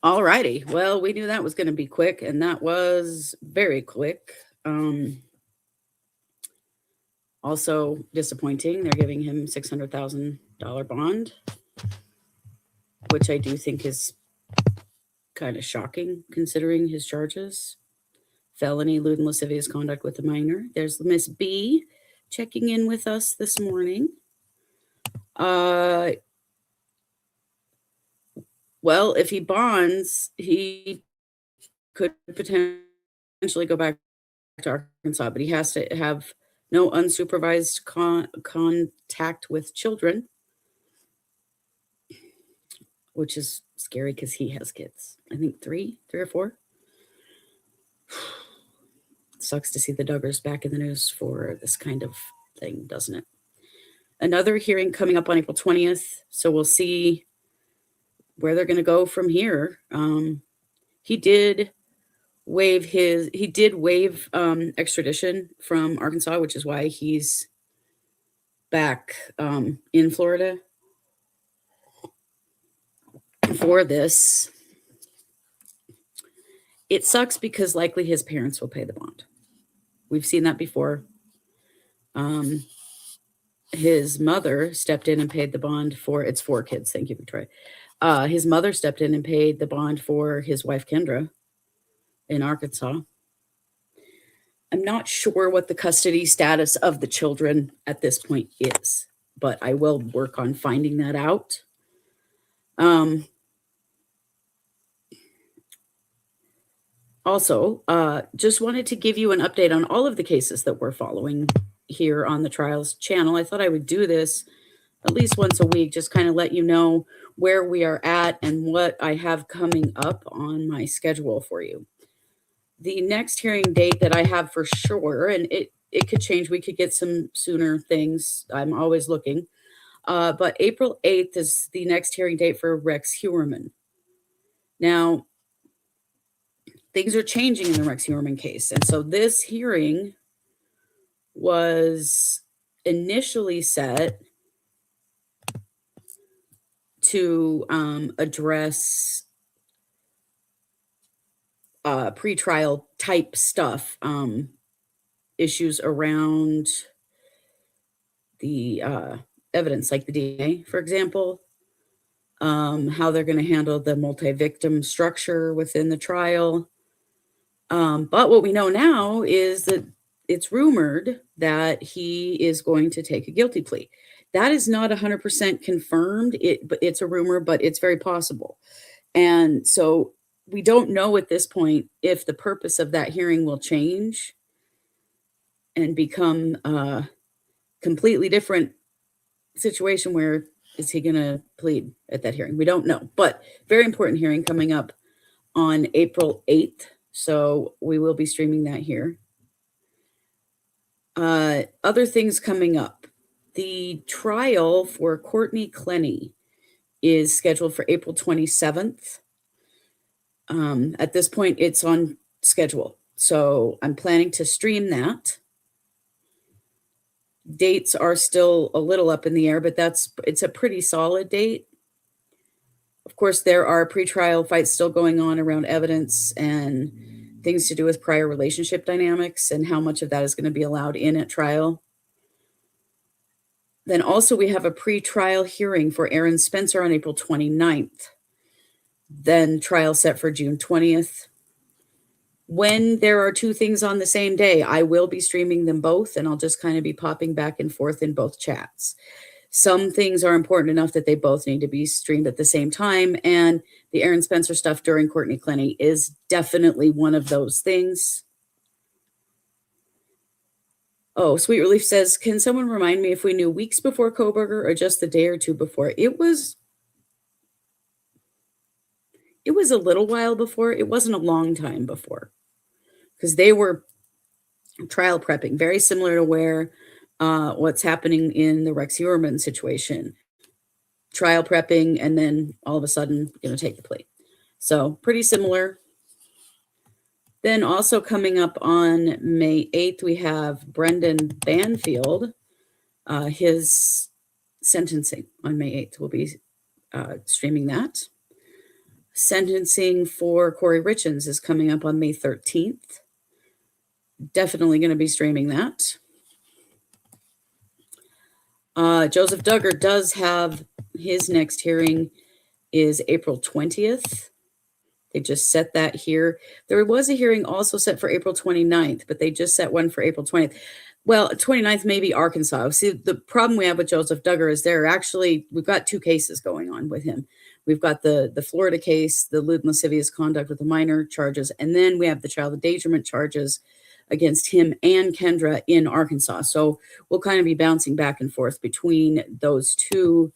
All righty. Well, we knew that was going to be quick, and that was very quick. Also disappointing. They're giving him $600,000 bond, which I do think is kind of shocking considering his charges. Felony, lewd and lascivious conduct with a minor. There's Miss B checking in with us this morning. Well, if he bonds, he could potentially go back to Arkansas, but he has to have no unsupervised contact with children, which is scary because he has kids. I think three or four. Sucks to see the Duggars back in the news for this kind of thing, doesn't it? Another hearing coming up on April 20th, so we'll see where they're going to go from here. He did waive extradition from Arkansas, which is why he's back in Florida for this. It sucks because likely his parents will pay the bond. We've seen that before. His mother stepped in and paid the bond for, it's 4 kids. Thank you, Victoria. His mother stepped in and paid the bond for his wife, Kendra, in Arkansas. I'm not sure what the custody status of the children at this point is, but I will work on finding that out. Also, just wanted to give you an update on all of the cases that we're following here on the Trials channel. I thought I would do this at least once a week, just kind of let you know where we are at and what I have coming up on my schedule for you. The next hearing date that I have for sure, and it could change, we could get some sooner things, I'm always looking, but April 8th is the next hearing date for Rex Heuermann. Now, things are changing in the Rex Heuermann case, and so this hearing was initially set to address pretrial type stuff, issues around the evidence, like the DNA, for example, how they're going to handle the multi-victim structure within the trial. But what we know now is that it's rumored that he is going to take a guilty plea. That is not 100% confirmed. It's a rumor, but it's very possible. And so we don't know at this point if the purpose of that hearing will change and become a completely different situation where is he going to plead at that hearing? We don't know, but very important hearing coming up on April 8th. So we will be streaming that here. Other things coming up. The trial for Courtney Clenney is scheduled for April 27th. At this point, it's on schedule. So I'm planning to stream that. Dates are still a little up in the air, but it's a pretty solid date. Of course, there are pretrial fights still going on around evidence and things to do with prior relationship dynamics and how much of that is going to be allowed in at trial. Then also we have a pretrial hearing for Aaron Spencer on April 29th. Then trial set for June 20th. When there are 2 things on the same day, I will be streaming them both, and I'll just kind of be popping back and forth in both chats. Some things are important enough that they both need to be streamed at the same time, and the Aaron Spencer stuff during Courtney Clenney is definitely one of those things. Oh, Sweet Relief says, can someone remind me if we knew weeks before Kohberger or just the day or 2 before? It was a little while before. It wasn't a long time before because they were trial prepping, very similar to where what's happening in the Rex Heuermann situation. Trial prepping, and then all of a sudden, going to take the plea. So pretty similar. Then also coming up on May 8th, we have Brendan Banfield. His sentencing on May 8th. We'll be streaming that. Sentencing for Kouri Richins is coming up on May 13th. Definitely going to be streaming that. Joseph Duggar does have his next hearing is April 20th. They just set that here. There was a hearing also set for April 29th, but they just set one for April 20th. Well, 29th may be Arkansas. See, the problem we have with Joseph Duggar is we've got two cases going on with him. We've got the Florida case, the lewd and lascivious conduct with the minor charges, and then we have the child endangerment charges against him and Kendra in Arkansas. So we'll kind of be bouncing back and forth between those two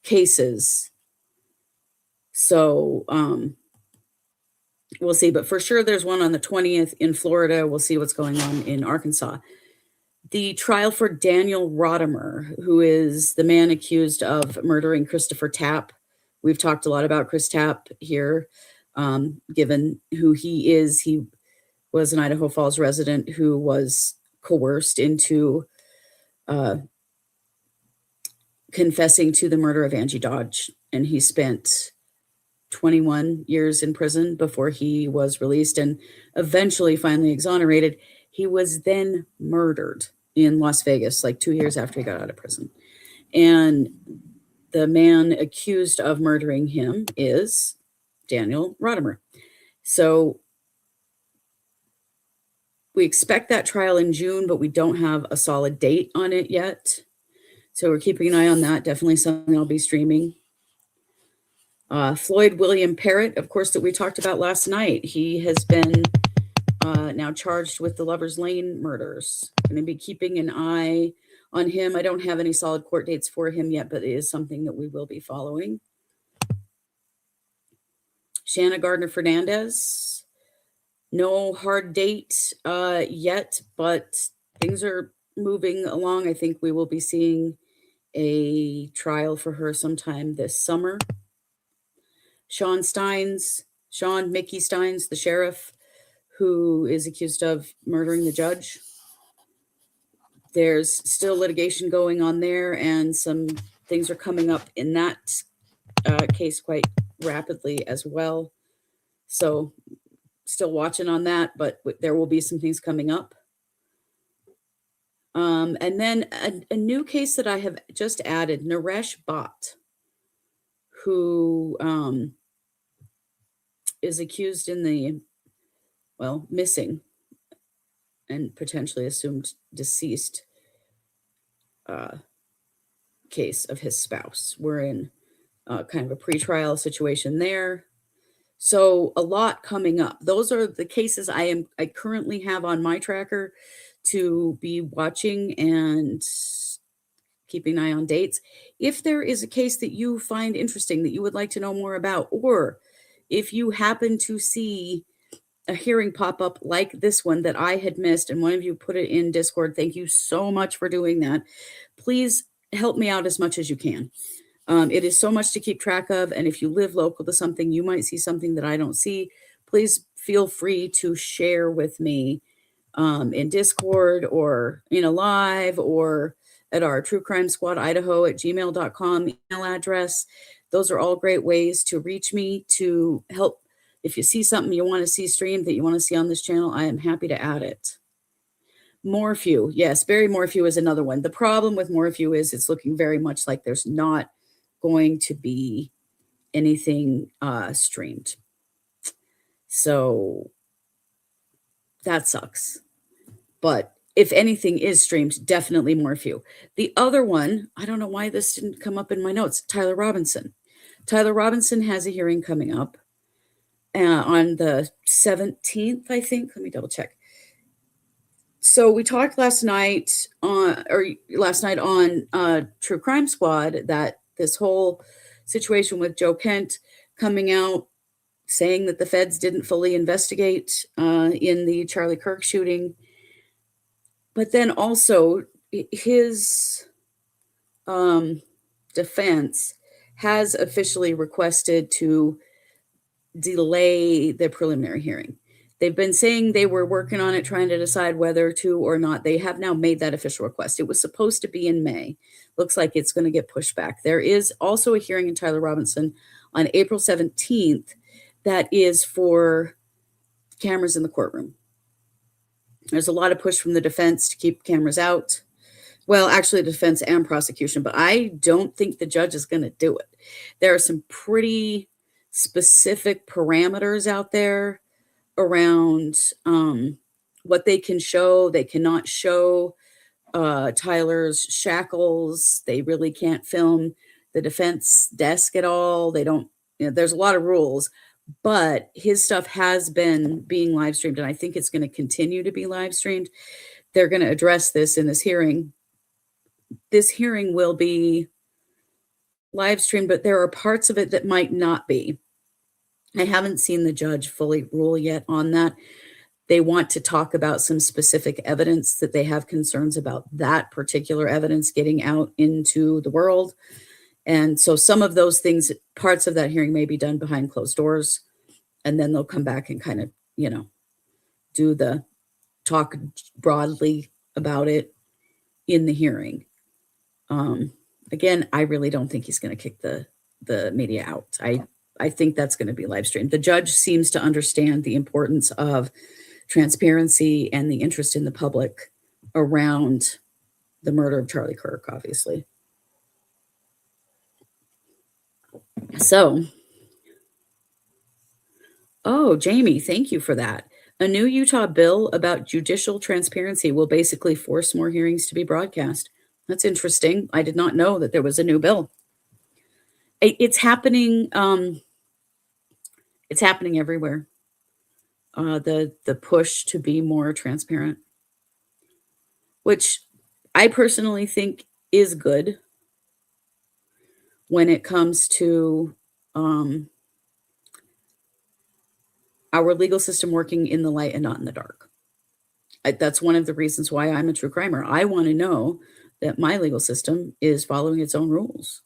cases. So we'll see. But for sure, there's one on the 20th in Florida. We'll see what's going on in Arkansas. The trial for Daniel Rodimer, who is the man accused of murdering Christopher Tapp. We've talked a lot about Chris Tapp here, given who he is. He was an Idaho Falls resident who was coerced into confessing to the murder of Angie Dodge. And he spent 21 years in prison before he was released and eventually finally exonerated. He was then murdered in Las Vegas, like 2 years after he got out of prison. And the man accused of murdering him is Daniel Rodimer. So we expect that trial in June, but we don't have a solid date on it yet. So we're keeping an eye on that. Definitely something I'll be streaming. Floyd William Parrott, of course, that we talked about last night. He has been now charged with the Lover's Lane murders. Going to be keeping an eye on him. I don't have any solid court dates for him yet, but it is something that we will be following. Shanna Gardner-Fernandez. No hard date yet, but things are moving along. I think we will be seeing a trial for her sometime this summer. Shawn Mickey Stines, the sheriff, who is accused of murdering the judge. There's still litigation going on there, and some things are coming up in that case quite rapidly as well. So still watching on that, but there will be some things coming up. And then a new case that I have just added, Naresh Bhatt, who is accused in the, missing and potentially assumed deceased case of his spouse. We're in kind of a pretrial situation there. So a lot coming up. Those are the cases I currently have on my tracker to be watching and keeping an eye on dates. If there is a case that you find interesting that you would like to know more about, or if you happen to see a hearing pop up like this one that I had missed and one of you put it in Discord, thank you so much for doing that. Please help me out as much as you can. It is so much to keep track of, and if you live local to something, you might see something that I don't see. Please feel free to share with me in Discord or in a live or at our True Crime Squad Idaho at gmail.com email address. Those are all great ways to reach me to help. If you see something you want to see streamed that you want to see on this channel, I am happy to add it. Morphew. Yes, Barry Morphew is another one. The problem with Morphew is it's looking very much like there's not going to be anything streamed. So that sucks. But if anything is streamed, definitely Morphew. The other one, I don't know why this didn't come up in my notes, Tyler Robinson. Tyler Robinson has a hearing coming up on the 17th, I think. Let me double check. So we talked last night on True Crime Squad that this whole situation with Joe Kent coming out saying that the feds didn't fully investigate in the Charlie Kirk shooting. But then also his defense has officially requested to delay the preliminary hearing. They've been saying they were working on it, trying to decide whether to or not. They have now made that official request. It was supposed to be in May. Looks like it's going to get pushed back. There is also a hearing in Tyler Robinson on April 17th that is for cameras in the courtroom. There's a lot of push from the defense to keep cameras out. Well, actually, defense and prosecution, but I don't think the judge is going to do it. There are some pretty specific parameters out there around what they can show. They cannot show Tyler's shackles. They really can't film the defense desk at all. They don't, there's a lot of rules, but his stuff has been being live streamed, and I think it's going to continue to be live streamed. They're going to address this in this hearing. This hearing will be live streamed, but there are parts of it that might not be. I haven't seen the judge fully rule yet on that. They want to talk about some specific evidence, that they have concerns about that particular evidence getting out into the world. And so some of those things, parts of that hearing may be done behind closed doors, and then they'll come back and kind of, do the talk broadly about it in the hearing. Again, I really don't think he's going to kick the media out. I think that's going to be live streamed. The judge seems to understand the importance of transparency and the interest in the public around the murder of Charlie Kirk, obviously. So, Jamie, thank you for that. A new Utah bill about judicial transparency will basically force more hearings to be broadcast. That's interesting. I did not know that there was a new bill. It's happening. It's happening everywhere. The push to be more transparent, which I personally think is good when it comes to our legal system working in the light and not in the dark. That's one of the reasons why I'm a true crimer. I want to know that my legal system is following its own rules.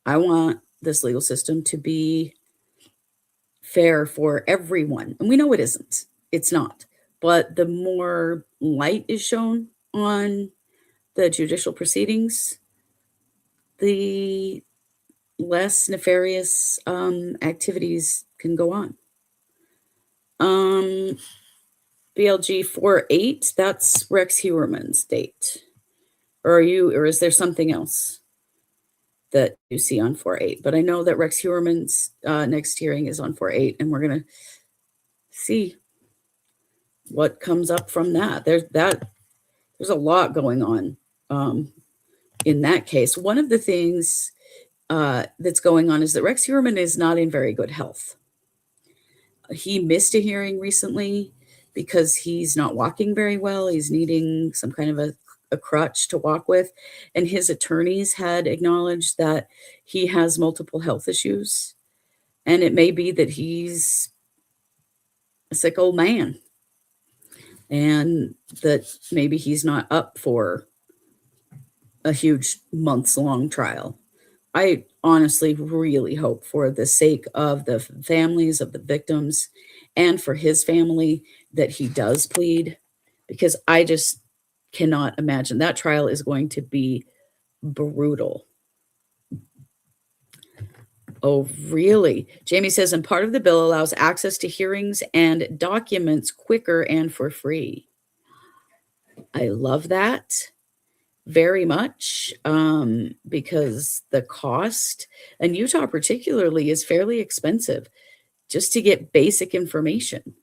I want this legal system to be fair for everyone. And we know it isn't. It's not. But the more light is shown on the judicial proceedings, the less nefarious activities can go on. BLG 48, that's Rex Heuermann's date. Or is there something else that you see on 4/8? But I know that Rex Heuermann's next hearing is on 4/8, and we're going to see what comes up from that. There's a lot going on in that case. One of the things that's going on is that Rex Heuermann is not in very good health. He missed a hearing recently because he's not walking very well. He's needing some kind of a crutch to walk with. And his attorneys had acknowledged that he has multiple health issues. And it may be that he's a sick old man, and that maybe he's not up for a huge months-long trial. I honestly really hope, for the sake of the families of the victims and for his family, that he does plead, because I just cannot imagine. That trial is going to be brutal. Oh, really? Jamie says, and part of the bill allows access to hearings and documents quicker and for free. I love that very much, because the cost, and Utah particularly, is fairly expensive just to get basic information.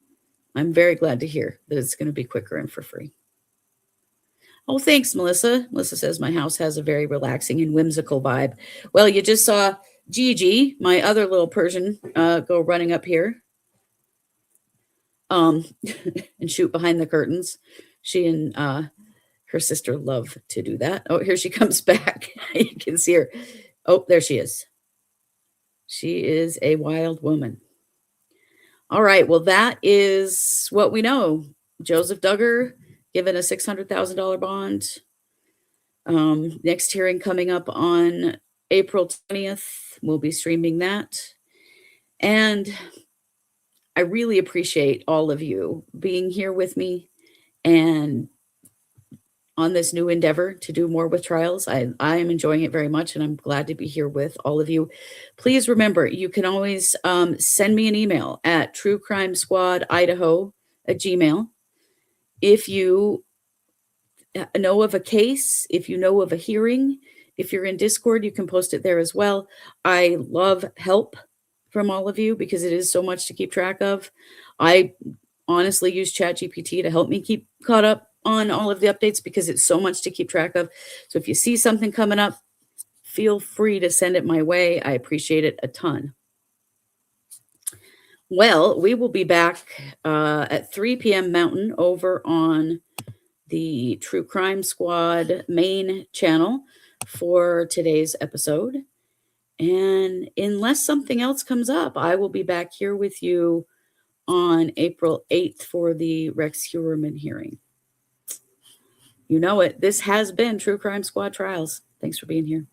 I'm very glad to hear that it's going to be quicker and for free. Oh, thanks, Melissa. Melissa says, my house has a very relaxing and whimsical vibe. Well, you just saw Gigi, my other little Persian, go running up here and shoot behind the curtains. She and her sister love to do that. Oh, here she comes back. You can see her. Oh, there she is. She is a wild woman. All right. Well, that is what we know. Joseph Duggar given a $600,000 bond. Next hearing coming up on April 20th. We'll be streaming that. And I really appreciate all of you being here with me and on this new endeavor to do more with trials. I am enjoying it very much, and I'm glad to be here with all of you. Please remember, you can always send me an email at truecrimesquadidaho@gmail.com. If you know of a case, if you know of a hearing, if you're in Discord, you can post it there as well. I love help from all of you because it is so much to keep track of. I honestly use ChatGPT to help me keep caught up on all of the updates because it's so much to keep track of. So if you see something coming up, feel free to send it my way. I appreciate it a ton. Well, we will be back at 3 p.m. Mountain over on the True Crime Squad main channel for today's episode. And unless something else comes up, I will be back here with you on April 8th for the Rex Heuermann hearing. You know it. This has been True Crime Squad Trials. Thanks for being here.